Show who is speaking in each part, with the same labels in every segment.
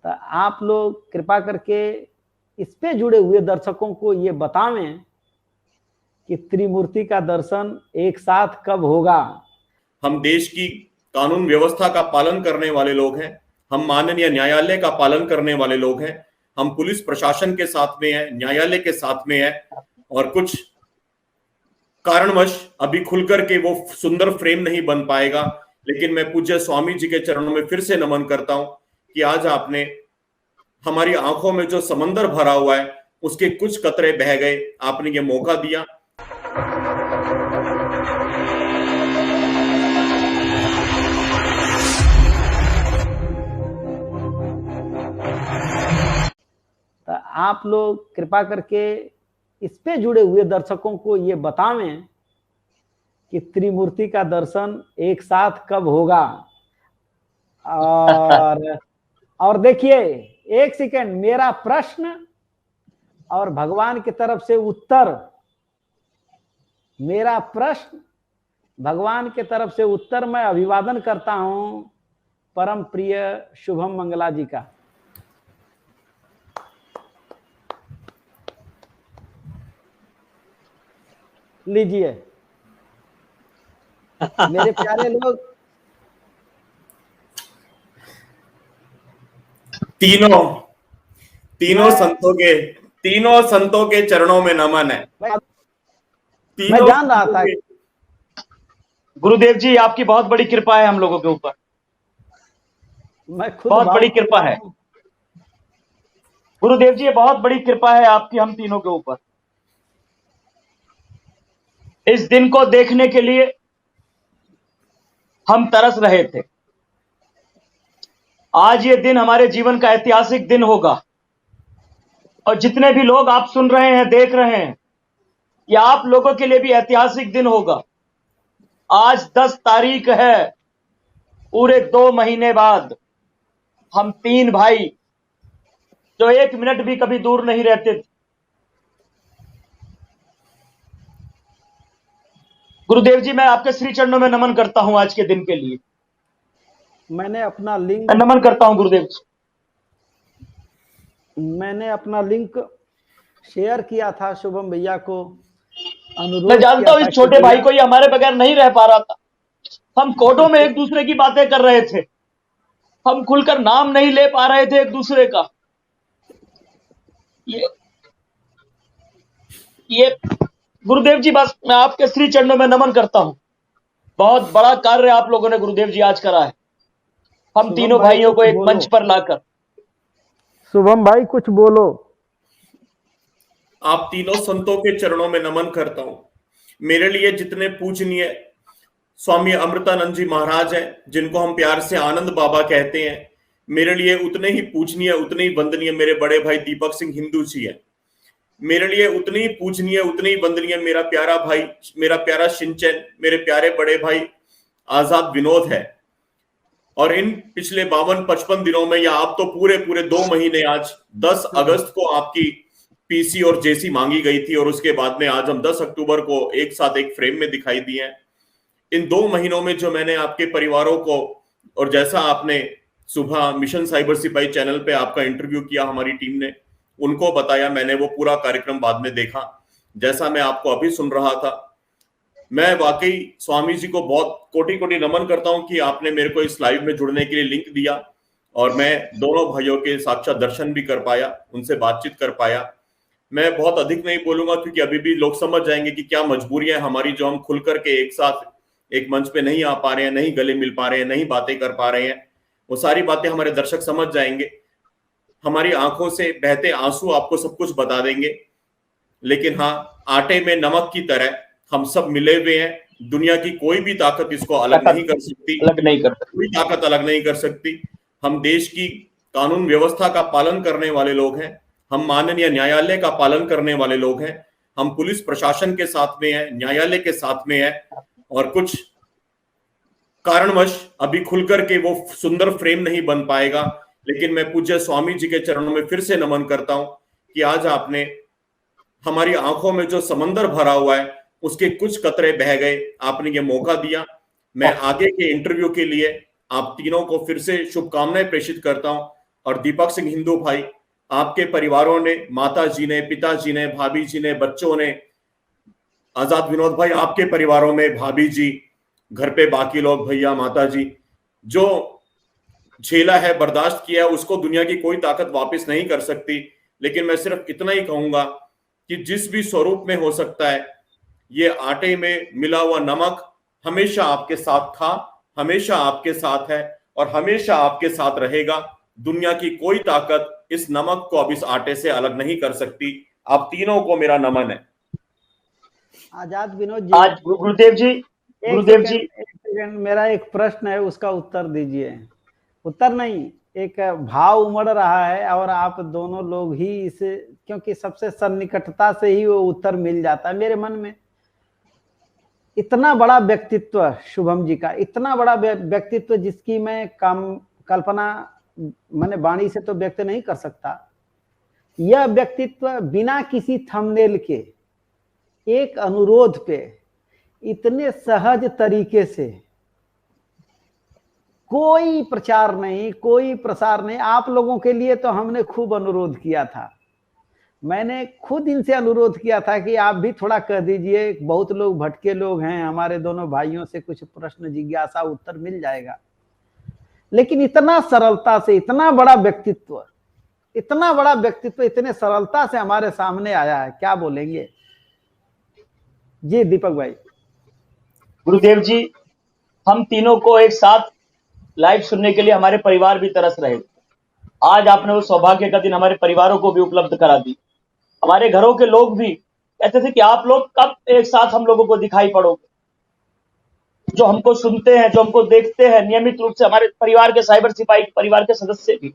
Speaker 1: तो आप लोग कृपा करके इस पे जुड़े हुए दर्शकों को ये बतावें कि त्रिमूर्ति का दर्शन एक साथ कब होगा।
Speaker 2: हम देश की कानून व्यवस्था का पालन करने वाले लोग हैं, हम माननीय न्यायालय का पालन करने वाले लोग हैं, हम पुलिस प्रशासन के साथ में हैं, न्यायालय के साथ में हैं, और कुछ कारणवश अभी खुलकर के वो सुंदर फ्रेम नहीं बन पाएगा, लेकिन मैं पूज्य स्वामी जी के चरणों में फिर से नमन करता हूं कि आज आपने हमारी आंखों में जो समंदर भरा हुआ है उसके कुछ कतरे बह गए, आपने ये मौका दिया।
Speaker 1: तो आप लोग कृपा करके इस पे जुड़े हुए दर्शकों को ये बतावें कि त्रिमूर्ति का दर्शन एक साथ कब होगा। और देखिए, एक सेकेंड, मेरा प्रश्न और भगवान की तरफ से उत्तर, मेरा प्रश्न भगवान की तरफ से उत्तर मैं अभिवादन करता हूं परम प्रिय शुभम मंगला जी का। लीजिए मेरे प्यारे लोग,
Speaker 2: तीनों संतों के चरणों में नमन है।
Speaker 1: मैं जान रहा था
Speaker 3: गुरुदेव जी, आपकी बहुत बड़ी कृपा है हम लोगों के ऊपर,
Speaker 1: मैं खुद
Speaker 3: बहुत बड़ी कृपा है गुरुदेव जी, ये बहुत बड़ी कृपा है आपकी हम तीनों के ऊपर। इस दिन को देखने के लिए हम तरस रहे थे। आज ये दिन हमारे जीवन का ऐतिहासिक दिन होगा, और जितने भी लोग आप सुन रहे हैं, देख रहे हैं, ये आप लोगों के लिए भी ऐतिहासिक दिन होगा। आज 10 तारीख है, पूरे 2 महीने बाद हम 3 भाई जो 1 मिनट भी कभी दूर नहीं रहते थे, गुरुदेव जी मैं आपके श्री चरणों में नमन करता हूं आज के दिन के लिए।
Speaker 1: मैंने अपना लिंक
Speaker 3: नमन करता हूं गुरुदेव जी।
Speaker 1: मैंने अपना लिंक शेयर किया था शुभम भैया को, अनुरोध
Speaker 3: मैं जानता हूं इस छोटे भाई को ये हमारे बगैर नहीं रह पा रहा था। हम कोर्टों में एक दूसरे की बातें कर रहे थे, हम खुलकर नाम नहीं ले पा रहे थे एक दूसरे का। ये गुरुदेव जी, बस मैं आपके श्री चरणों में नमन करता हूं। बहुत बड़ा कार्य आप लोगों ने गुरुदेव जी आज करा है, हम तीनों भाइयों को एक मंच पर लाकर।
Speaker 1: शुभम भाई कुछ बोलो।
Speaker 2: आप तीनों संतों के चरणों में नमन करता हूं। मेरे लिए जितने पूजनीय स्वामी अमृतानंद जी महाराज हैं, जिनको हम प्यार से आनंद बाबा कहते हैं, मेरे लिए उतने ही पूजनीय, उतने ही वंदनीय मेरे बड़े भाई दीपक सिंह हिंदू जी हैं। मेरे लिए उतनी ही पूजनीय, उतनी ही वंदनीय मेरा प्यारा भाई, मेरा प्यारा शिनचैन, मेरे प्यारे बड़े भाई आजाद विनोद है। और इन पिछले 52-55 दिनों में, या आप तो पूरे 2 महीने, आज 10 अगस्त को आपकी पीसी और जेसी मांगी गई थी, और उसके बाद में आज हम 10 अक्टूबर को एक साथ एक फ्रेम में दिखाई दिए हैं। इन 2 महीनों में जो मैंने आपके परिवारों को, और जैसा आपने सुबह मिशन साइबर सिपाही चैनल पे आपका इंटरव्यू किया, हमारी टीम ने उनको बताया, मैंने वो पूरा कार्यक्रम बाद में देखा, जैसा मैं आपको अभी सुन रहा था। मैं वाकई स्वामी जी को बहुत कोटि कोटि नमन करता हूं कि आपने मेरे को इस लाइव में जुड़ने के लिए लिंक दिया, और मैं दोनों भाइयों के साक्षात दर्शन भी कर पाया, उनसे बातचीत कर पाया। मैं बहुत अधिक नहीं बोलूंगा, क्योंकि अभी भी लोग समझ जाएंगे कि क्या मजबूरियां हमारी, जो हम खुल करके एक साथ एक मंच पे नहीं आ पा रहे हैं, नहीं गले मिल पा रहे हैं, नहीं बातें कर पा रहे हैं। वो सारी बातें हमारे दर्शक समझ जाएंगे, हमारी आंखों से बहते आंसू आपको सब कुछ बता देंगे। लेकिन हाँ, आटे में नमक की तरह हम सब मिले हुए हैं। दुनिया की कोई भी ताकत इसको अलग नहीं कर सकती, कोई ताकत अलग नहीं कर सकती। हम देश की कानून व्यवस्था का पालन करने वाले लोग हैं, हम माननीय न्यायालय का पालन करने वाले लोग हैं, हम पुलिस प्रशासन के साथ में हैं, न्यायालय के साथ में हैं, और कुछ कारणवश अभी खुलकर के वो सुंदर फ्रेम नहीं बन पाएगा, लेकिन मैं पूज्य स्वामी जी के चरणों में फिर से नमन करता हूं कि आज आपने हमारी आंखों में जो समंदर भरा हुआ है उसके कुछ कतरे बह गए, आपने ये मौका दिया। मैं आगे के इंटरव्यू के लिए आप तीनों को फिर से शुभकामनाएं प्रेषित करता हूं। और दीपक सिंह हिंदू भाई, आपके परिवारों ने, माता जी ने, पिताजी ने, भाभी जी ने, बच्चों ने, आजाद विनोद भाई आपके परिवारों में भाभी जी, घर पे बाकी लोग, भैया, माता जी, जो झेला है, बर्दाश्त किया है, उसको दुनिया की कोई ताकत वापस नहीं कर सकती। लेकिन मैं सिर्फ इतना ही कहूंगा कि जिस भी स्वरूप में हो सकता है, ये आटे में मिला हुआ नमक हमेशा आपके साथ था, हमेशा आपके साथ है और हमेशा आपके साथ रहेगा। दुनिया की कोई ताकत इस नमक को अब इस आटे से अलग नहीं कर सकती। आप तीनों को मेरा नमन है।
Speaker 1: आजाद विनोद जी,
Speaker 3: आज गुरुदेव जी,
Speaker 1: एक सेकंड, मेरा एक प्रश्न है, उसका उत्तर दीजिए। उत्तर नहीं, एक भाव उमड़ रहा है और आप दोनों लोग ही इसे, क्योंकि सबसे सन्निकटता से ही वो उत्तर मिल जाता है मेरे मन में। इतना बड़ा व्यक्तित्व शुभम जी का, इतना बड़ा व्यक्तित्व जिसकी मैं कल्पना मैंने वाणी से तो व्यक्त नहीं कर सकता। यह व्यक्तित्व बिना किसी थंबनेल के एक अनुरोध पे इतने सहज तरीके से, कोई प्रचार नहीं, कोई प्रसार नहीं, आप लोगों के लिए तो हमने खूब अनुरोध किया था। मैंने खुद इनसे अनुरोध किया था कि आप भी थोड़ा कह दीजिए, बहुत लोग भटके लोग हैं, हमारे दोनों भाइयों से कुछ प्रश्न जिज्ञासा उत्तर मिल जाएगा। लेकिन इतना सरलता से, इतना बड़ा व्यक्तित्व, इतना बड़ा व्यक्तित्व इतने सरलता से हमारे सामने आया है, क्या बोलेंगे जी दीपक भाई?
Speaker 3: गुरुदेव जी, हम तीनों को एक साथ लाइव सुनने के लिए हमारे परिवार भी तरस रहे। आज आपने वो सौभाग्य का दिन हमारे परिवारों को भी उपलब्ध करा दी। हमारे घरों के लोग भी कहते थे कि आप लोग कब एक साथ हम लोगों को दिखाई पड़ोगे। जो हमको सुनते हैं, जो हमको देखते हैं नियमित रूप से, हमारे परिवार के साइबर सिपाही परिवार के सदस्य भी,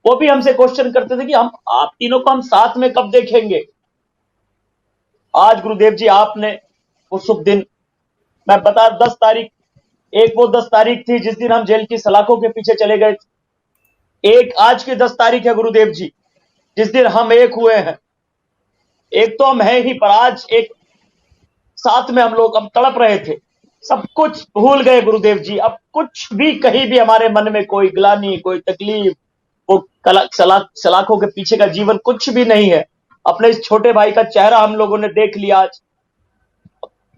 Speaker 3: वो भी हमसे क्वेश्चन करते थे कि हम आप तीनों को हम साथ में कब देखेंगे। आज गुरुदेव जी आपने वो शुभ दिन, मैं बता 10 तारीख, एक वो 10 तारीख थी जिस दिन हम जेल की सलाखों के पीछे चले गए, एक आज की 10 तारीख है गुरुदेव जी जिस दिन हम एक हुए हैं। एक तो हम हैं ही, पर आज एक साथ में हम लोग अब तड़प रहे थे, सब कुछ भूल गए गुरुदेव जी। अब कुछ भी कहीं भी हमारे मन में कोई ग्लानि, कोई तकलीफ, वो सलाखों के पीछे का जीवन कुछ भी नहीं है। अपने इस छोटे भाई का चेहरा हम लोगों ने देख लिया आज,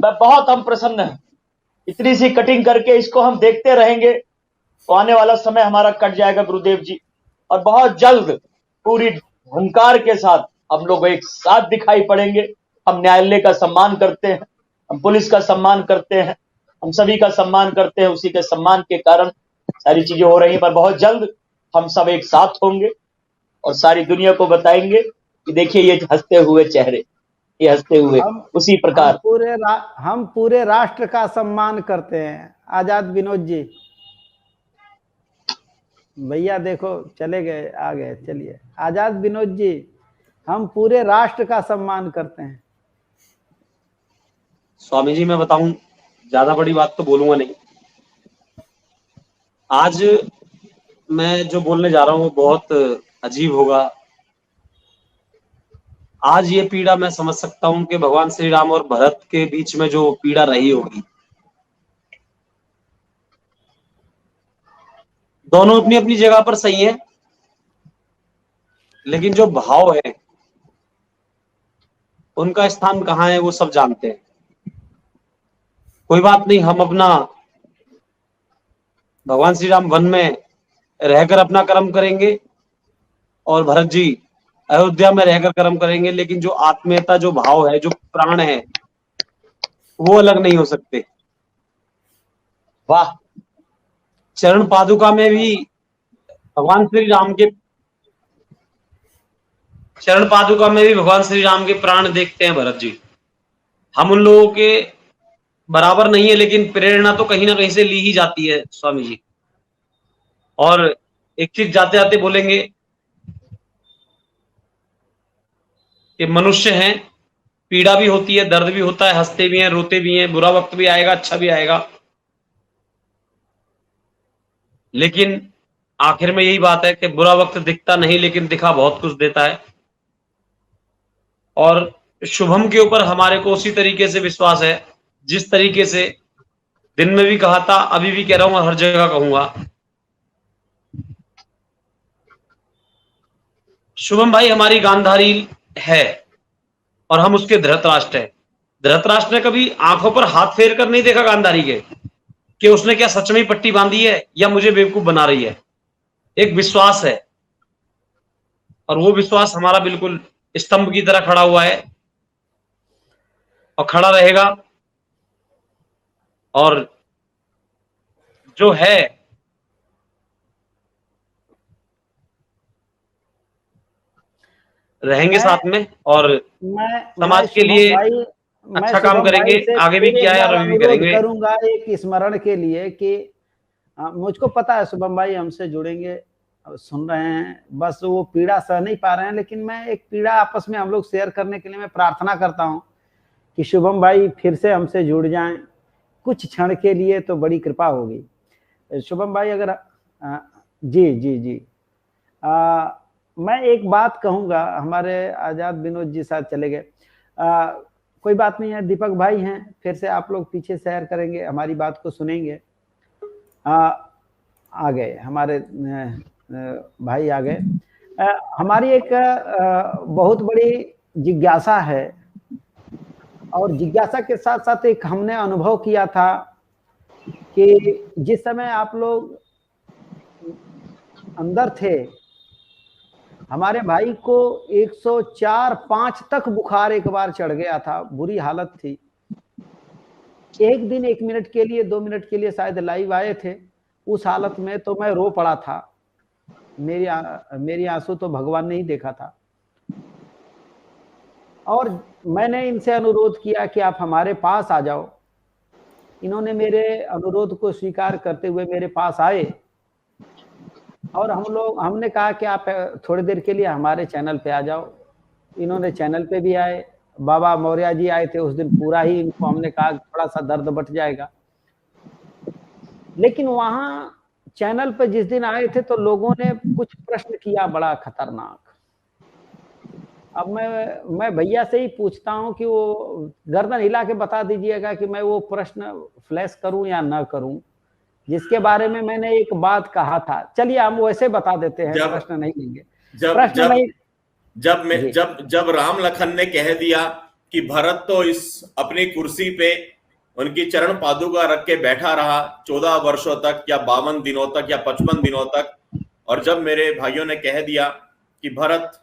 Speaker 3: मैं बहुत हम प्रसन्न हैं। इतनी सी कटिंग करके इसको हम देखते रहेंगे तो आने वाला समय हमारा कट जाएगा गुरुदेव जी, और बहुत जल्द पूरी हुंकार के साथ हम लोग एक साथ दिखाई पड़ेंगे। हम न्यायालय का सम्मान करते हैं, हम पुलिस का सम्मान करते हैं, हम सभी का सम्मान करते हैं। उसी के सम्मान के कारण सारी चीजें हो रही हैं, पर बहुत जल्द हम सब एक साथ होंगे और सारी दुनिया को बताएंगे कि देखिए ये हंसते हुए चेहरे, ये हंसते हुए। उसी प्रकार
Speaker 1: हम पूरे राष्ट्र का सम्मान करते हैं। आजाद विनोद जी, भैया देखो चले गए, आ गए, चलिए। आजाद विनोद जी, हम पूरे राष्ट्र का सम्मान करते हैं।
Speaker 4: स्वामी जी, मैं बताऊं, ज्यादा बड़ी बात तो बोलूंगा नहीं। आज मैं जो बोलने जा रहा हूं वो बहुत अजीब होगा। आज ये पीड़ा मैं समझ सकता हूं कि भगवान श्री राम और भरत के बीच में जो पीड़ा रही होगी, दोनों अपनी अपनी जगह पर सही है, लेकिन जो भाव है उनका स्थान कहाँ है वो सब जानते हैं। कोई बात नहीं, हम अपना भगवान श्री राम वन में रहकर अपना कर्म करेंगे और भरत जी अयोध्या में रहकर कर्म करेंगे, लेकिन जो आत्मीयता, जो भाव है, जो प्राण है, वो अलग नहीं हो सकते।
Speaker 3: वाह!
Speaker 4: चरण पादुका में भी भगवान श्री राम के चरण पादुका में भी भगवान श्री राम के प्राण देखते हैं भरत जी। हम उन लोगों के बराबर नहीं है, लेकिन प्रेरणा तो कहीं ना कहीं से ली ही जाती है स्वामी जी। और एक चीज जाते जाते बोलेंगे कि मनुष्य हैं, पीड़ा भी होती है, दर्द भी होता है, हंसते भी हैं, रोते भी हैं, बुरा वक्त भी आएगा, अच्छा भी आएगा, लेकिन आखिर में यही बात है कि बुरा वक्त दिखता नहीं, लेकिन दिखा बहुत कुछ देता है। और शुभम के ऊपर हमारे को उसी तरीके से विश्वास है जिस तरीके से दिन में भी कहा था, अभी भी कह रहा हूं और हर जगह कहूंगा शुभम भाई हमारी गांधारी है और हम उसके धृतराष्ट्र है। धृतराष्ट्र ने कभी आंखों पर हाथ फेर कर नहीं देखा गांधारी के कि उसने क्या सच में पट्टी बांधी है या मुझे बेवकूफ बना रही है। एक विश्वास है और वो विश्वास हमारा बिल्कुल स्तंभ की तरह खड़ा हुआ है और खड़ा रहेगा। और जो है रहेंगे साथ में और समाज के लिए अच्छा काम करेंगे। आगे भी किया है और अभी भी करेंगे।
Speaker 1: करूंगा एक स्मरण के लिए कि मुझको पता है शुभम भाई हमसे जुड़ेंगे, सुन रहे हैं, बस वो पीड़ा सह नहीं पा रहे हैं, लेकिन मैं एक पीड़ा आपस में हम लोग शेयर करने के लिए मैं प्रार्थना करता हूं कि शुभम भाई फिर से हमसे जुड़ जाएं कुछ क्षण के लिए, तो बड़ी कृपा होगी। शुभम भाई अगर जी जी जी मैं एक बात कहूंगा, हमारे आजाद विनोद जी साथ चले गए, कोई बात नहीं है, दीपक भाई हैं, फिर से आप लोग पीछे शेयर करेंगे, हमारी बात को सुनेंगे। आ गए हमारे भाई आ गए। हमारी एक बहुत बड़ी जिज्ञासा है और जिज्ञासा के साथ साथ एक हमने अनुभव किया था कि जिस समय आप लोग अंदर थे, हमारे भाई को 104-5 तक बुखार एक बार चढ़ गया था, बुरी हालत थी। एक दिन 1 मिनट के लिए 2 मिनट के लिए शायद लाइव आए थे, उस हालत में तो मैं रो पड़ा था। मेरी आंसू तो भगवान ने ही देखा था। और मैंने इनसे अनुरोध किया कि आप हमारे पास आ जाओ। इन्होंने मेरे अनुरोध को स्वीकार करते हुए मेरे पास आए और हमने कहा कि आप थोड़ी देर के लिए हमारे चैनल पे आ जाओ। इन्होंने चैनल पे भी आए, बाबा मौर्य जी आए थे उस दिन, पूरा ही इनको हमने कहा थोड़ा सा दर्द बट जाएगा। लेकिन वहां चैनल पे जिस दिन आए थे तो लोगों ने कुछ प्रश्न किया बड़ा खतरनाक। अब मैं भैया से ही पूछता हूं कि वो गर्दन हिला के बता दीजिएगा कि मैं वो प्रश्न फ्लैश करूं या ना करूं, जिसके बारे में मैंने एक बात कहा था। चलिए हम वैसे बता देते हैं, प्रश्न नहीं लेंगे।
Speaker 2: जब राम लखन ने कह दिया कि भरत तो इस अपनी कुर्सी पे उनकी चरण पादुका रख के बैठा रहा 14 वर्षों तक या 52 दिनों तक या 55 दिनों तक, और जब मेरे भाइयों ने कह दिया कि भरत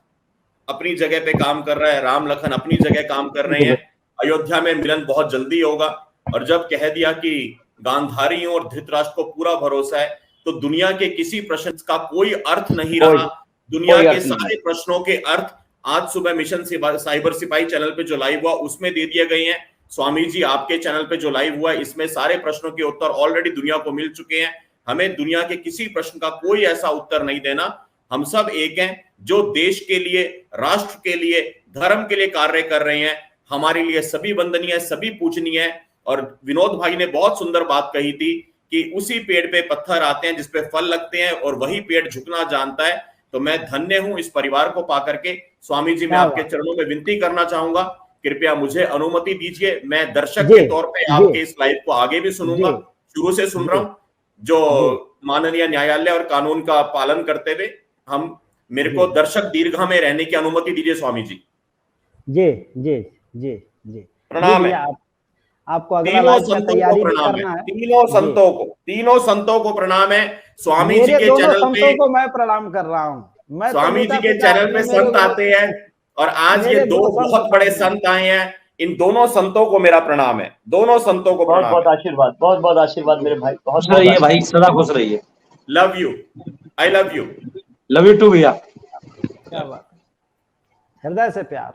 Speaker 2: अपनी जगह पे काम कर रहा है, राम लखन अपनी जगह काम कर रहे हैं, अयोध्या में मिलन बहुत जल्दी होगा, और जब कह दिया कि गांधारियों और धृतराष्ट्र को पूरा भरोसा है, तो दुनिया के किसी प्रश्न का कोई अर्थ नहीं रहा। दुनिया के सारे प्रश्नों के अर्थ आज सुबह मिशन साइबर सिपाही चैनल पे जो लाइव हुआ उसमें दे दिए गए हैं। स्वामी जी आपके चैनल पे जो लाइव हुआ इसमें सारे प्रश्नों के उत्तर ऑलरेडी दुनिया को मिल चुके हैं। हमें दुनिया के किसी प्रश्न का कोई ऐसा उत्तर नहीं देना। हम सब एक हैं जो देश के लिए, राष्ट्र के लिए, धर्म के लिए कार्य कर रहे हैं। हमारे लिए सभी वंदनीय है, सभी पूजनीय है। और विनोद भाई ने बहुत सुंदर बात कही थी कि उसी पेड़ पे पत्थर आते हैं जिसपे फल लगते हैं और वही पेड़ झुकना जानता है। तो मैं धन्य हूं इस परिवार को पाकर के। स्वामी जी मैं आपके चरणों में विनती करना चाहूंगा, कृपया मुझे अनुमति दीजिए, मैं दर्शक के तौर पे आपके इस लाइव को आगे भी सुनूंगा, शुरू से सुन रहा हूं, जो माननीय न्यायालय और कानून का पालन करते हुए मेरे को दर्शक दीर्घा में रहने की अनुमति दीजिए स्वामी जी।
Speaker 1: जी जी जी जी
Speaker 2: प्रणाम है
Speaker 1: आपको। अगला तैयारी करना है।
Speaker 2: तीनों संतों को प्रणाम है। स्वामी जी के चैनल पे
Speaker 1: को मैं प्रणाम कर रहा हूँ।
Speaker 2: स्वामी जी के चैनल पे संत आते हैं और आज ये दो बहुत बड़े संत आए हैं। इन दोनों संतों को मेरा प्रणाम है। दोनों संतों को
Speaker 3: बहुत बहुत आशीर्वाद, बहुत बहुत आशीर्वाद मेरे भाई। बहुत
Speaker 4: खुश रहिए भाई, सदा खुश रहिए।
Speaker 2: Love you, I love you,
Speaker 4: love you too भैया।
Speaker 1: क्या बात, हृदय से प्यार।